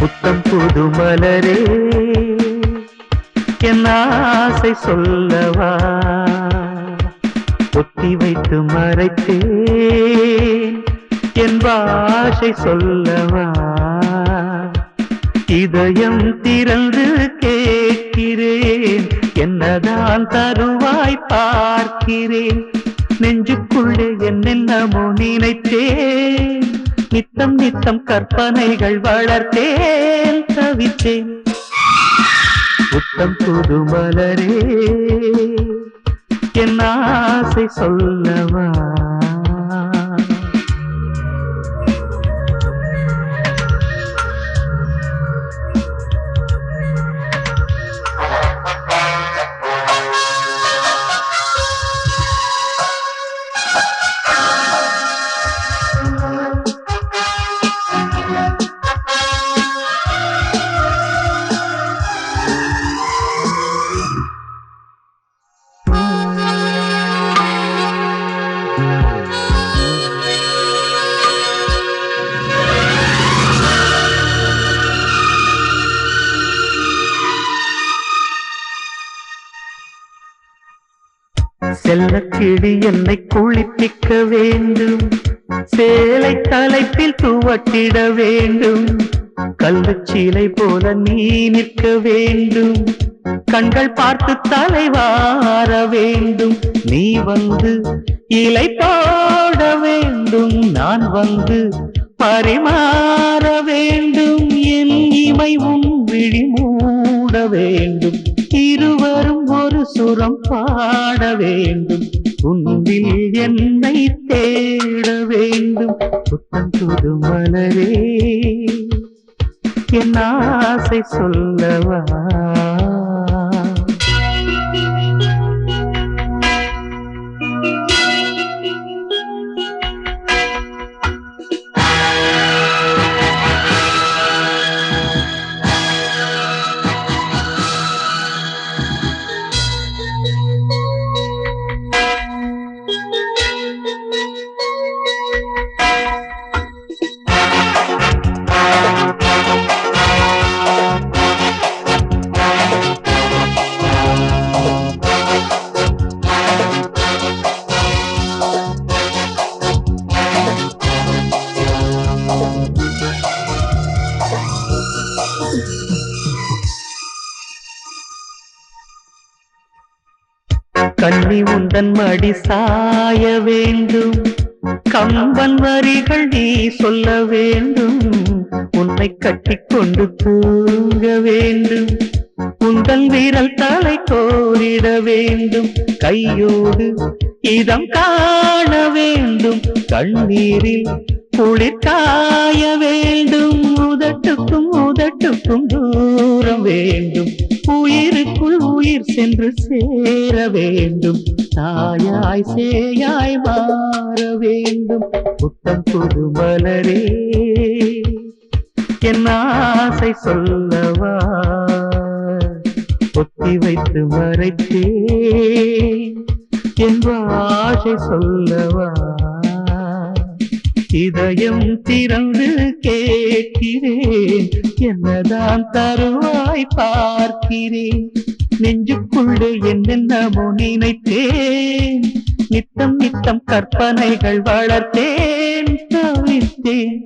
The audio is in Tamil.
புத்தம் புது மலரே என் ஆசை சொல்லவா, ஒத்தி வைத்து மறைத்தேன் என் பாஷை சொல்லவா, இதயம் திறந்து கேட்கிறேன் என்னதான் தருவாய் பார்க்கிறேன், நெஞ்சுக்குள்ளே என்னென்னமோ நினைத்தேன், நித்தம் நித்தம் கற்பனைகள் வளர்த்தேன் தவித்தேன். புத்தம் புது மலரே என் ஆசை சொல்லவா. செல்லக்கிளி என்னை குளிப்பிக்க வேண்டும், சேலை தலைப்பில் துவட்டிட வேண்டும், கல்லுச்சீலை போல நீ நிற்க வேண்டும், கண்கள் பார்த்து தலைவார வேண்டும், நீ வந்து இலை போட வேண்டும், நான் வந்து பரிமாற வேண்டும், என் இமை உன் விழி மூட வேண்டும், இருவரும் ஒரு சுரம் பாட வேண்டும், உன்னில் என்னை தேட வேண்டும். புத்தம் புது மலரே என் ஆசை சொல்லவா. கண்ணி உந்தன் மடி சாய வேண்டும், கம்பன் வரிகள் நீ சொல்ல வேண்டும், உன்னை கட்டிக்கொண்டு தூங்க வேண்டும், உந்தன் வீரல் தலை கோரிட வேண்டும், கையோடு இதம் காண வேண்டும், கண்ணீரில் குளிர் காய வேண்டும், உதட்டுக்கும் உதட்டுக்கும் தூரம் வேண்டும், உயிருக்குள் உயிர் சென்று சேர வேண்டும், தாயாய் சேயாய் மாற வேண்டும். புத்தம் புது மலரே என் ஆசை சொல்லவா, ஒத்தி வைத்து மறைத்தேன் என் ஆசை சொல்லவா, இதயம் திறந்து கேட்கிறேன் என்னதான் தருவாய் பார்க்கிறேன், நெஞ்சுக்குள்ளே என்னென்னமோ நினைத்தேன், நித்தம் நித்தம் கற்பனைகள் வளர்த்தேன் தவித்தேன்.